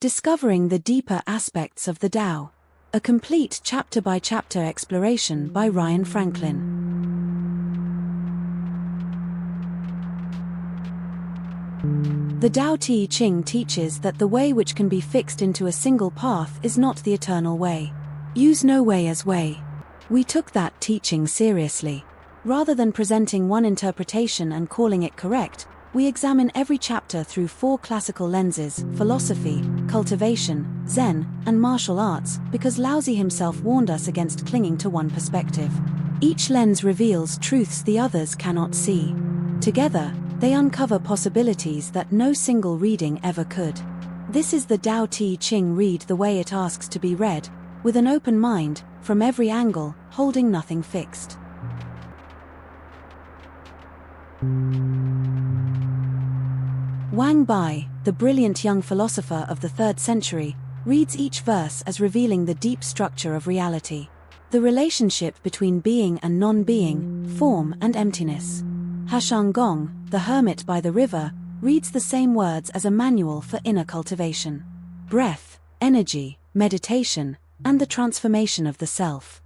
Discovering the Deeper Aspects of the Tao. A complete chapter-by-chapter exploration by Ryan Franklin. The Tao Te Ching teaches that the way which can be fixed into a single path is not the eternal way. Use no way as way. We took that teaching seriously. Rather than presenting one interpretation and calling it correct, we examine every chapter through 4 classical lenses: philosophy, cultivation, Zen, and martial arts, because Laozi himself warned us against clinging to one perspective. Each lens reveals truths the others cannot see. Together, they uncover possibilities that no single reading ever could. This is the Tao Te Ching. Read the way it asks to be read, with an open mind, from every angle, holding nothing fixed. Wang Bi, the brilliant young philosopher of the 3rd century, reads each verse as revealing the deep structure of reality. The relationship between being and non-being, form and emptiness. Heshang Gong, the hermit by the river, reads the same words as a manual for inner cultivation. Breath, energy, meditation, and the transformation of the self.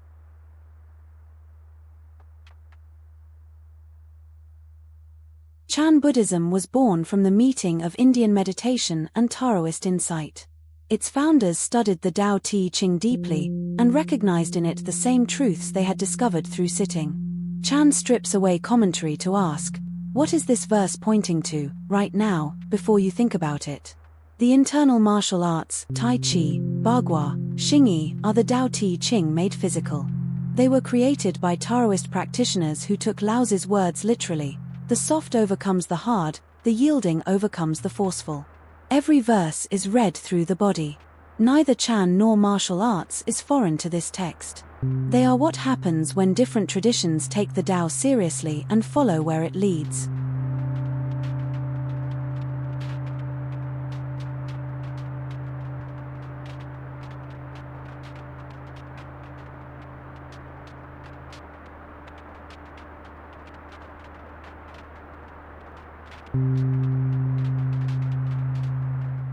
Chan Buddhism was born from the meeting of Indian meditation and Taoist insight. Its founders studied the Tao Te Ching deeply, and recognized in it the same truths they had discovered through sitting. Chan strips away commentary to ask, what is this verse pointing to, right now, before you think about it? The internal martial arts, Tai Chi, Bagua, Xingyi, are the Tao Te Ching made physical. They were created by Taoist practitioners who took Laozi's words literally. The soft overcomes the hard, the yielding overcomes the forceful. Every verse is read through the body. Neither Chan nor martial arts is foreign to this text. They are what happens when different traditions take the Tao seriously and follow where it leads.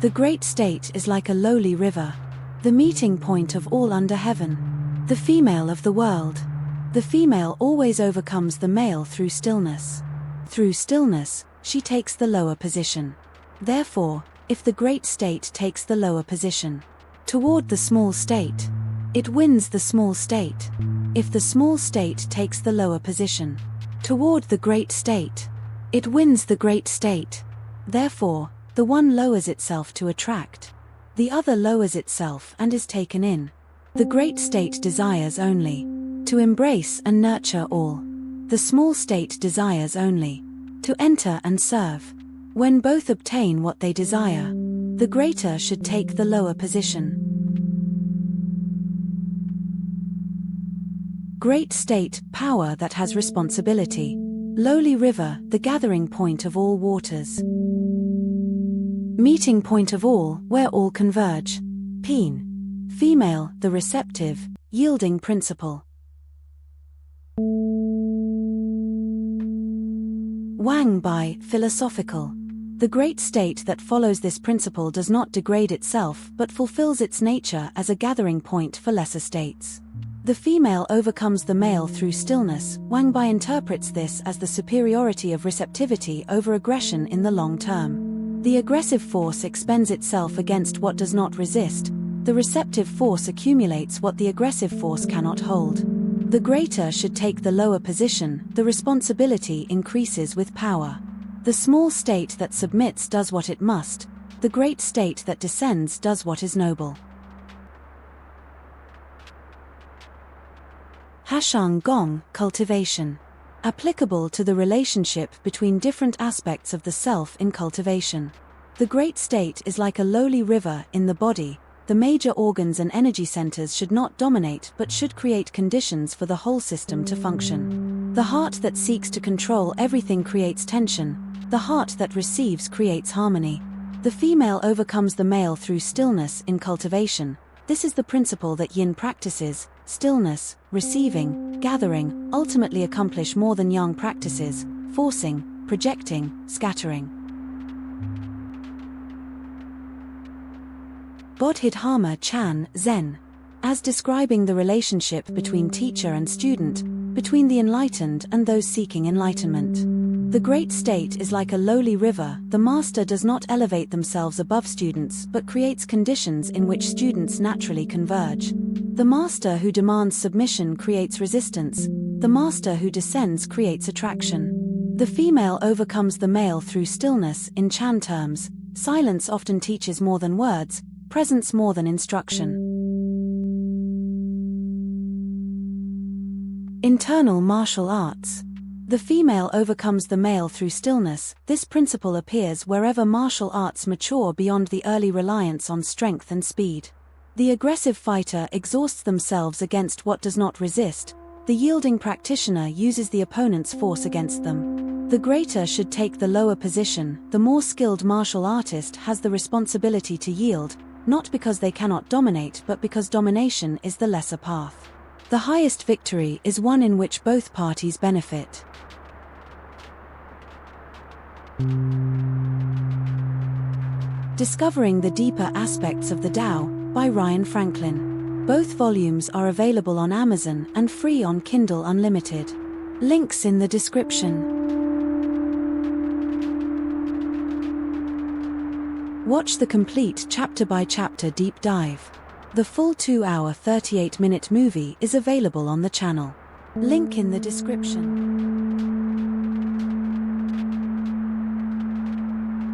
The great state is like a lowly river, the meeting point of all under heaven, the female of the world. The female always overcomes the male through stillness. Through stillness, she takes the lower position. Therefore, if the great state takes the lower position toward the small state, it wins the small state. If the small state takes the lower position toward the great state, it wins the great state. Therefore, the one lowers itself to attract. The other lowers itself and is taken in. The great state desires only to embrace and nurture all. The small state desires only to enter and serve. When both obtain what they desire, the greater should take the lower position. Great state, power that has responsibility. Lowly river, the gathering point of all waters. Meeting point of all, where all converge. Peen. Female, the receptive, yielding principle. Wang Bi, philosophical. The great state that follows this principle does not degrade itself but fulfills its nature as a gathering point for lesser states. The female overcomes the male through stillness. Wang Bi interprets this as the superiority of receptivity over aggression in the long term. The aggressive force expends itself against what does not resist. The receptive force accumulates what the aggressive force cannot hold. The greater should take the lower position. The responsibility increases with power. The small state that submits does what it must. The great state that descends does what is noble. Heshang Gong, cultivation. Applicable to the relationship between different aspects of the self in cultivation. The great state is like a lowly river in the body. The major organs and energy centers should not dominate but should create conditions for the whole system to function. The heart that seeks to control everything creates tension. The heart that receives creates harmony. The female overcomes the male through stillness in cultivation. This is the principle that yin practices. Stillness, receiving, gathering, ultimately accomplish more than yang practices, forcing, projecting, scattering. Bodhidharma Chan, Zen, as describing the relationship between teacher and student, between the enlightened and those seeking enlightenment. The great state is like a lowly river. The master does not elevate themselves above students but creates conditions in which students naturally converge. The master who demands submission creates resistance. The master who descends creates attraction. The female overcomes the male through stillness. In Chan terms, silence often teaches more than words, presence more than instruction. Internal martial arts. The female overcomes the male through stillness. This principle appears wherever martial arts mature beyond the early reliance on strength and speed. The aggressive fighter exhausts themselves against what does not resist. The yielding practitioner uses the opponent's force against them. The greater should take the lower position. The more skilled martial artist has the responsibility to yield, not because they cannot dominate but because domination is the lesser path. The highest victory is one in which both parties benefit. Discovering the Deeper Aspects of the Tao, by Ryan Franklin. Both volumes are available on Amazon and free on Kindle Unlimited. Links in the description. Watch the complete chapter-by-chapter deep dive. The full 2-hour 38-minute movie is available on the channel. Link in the description.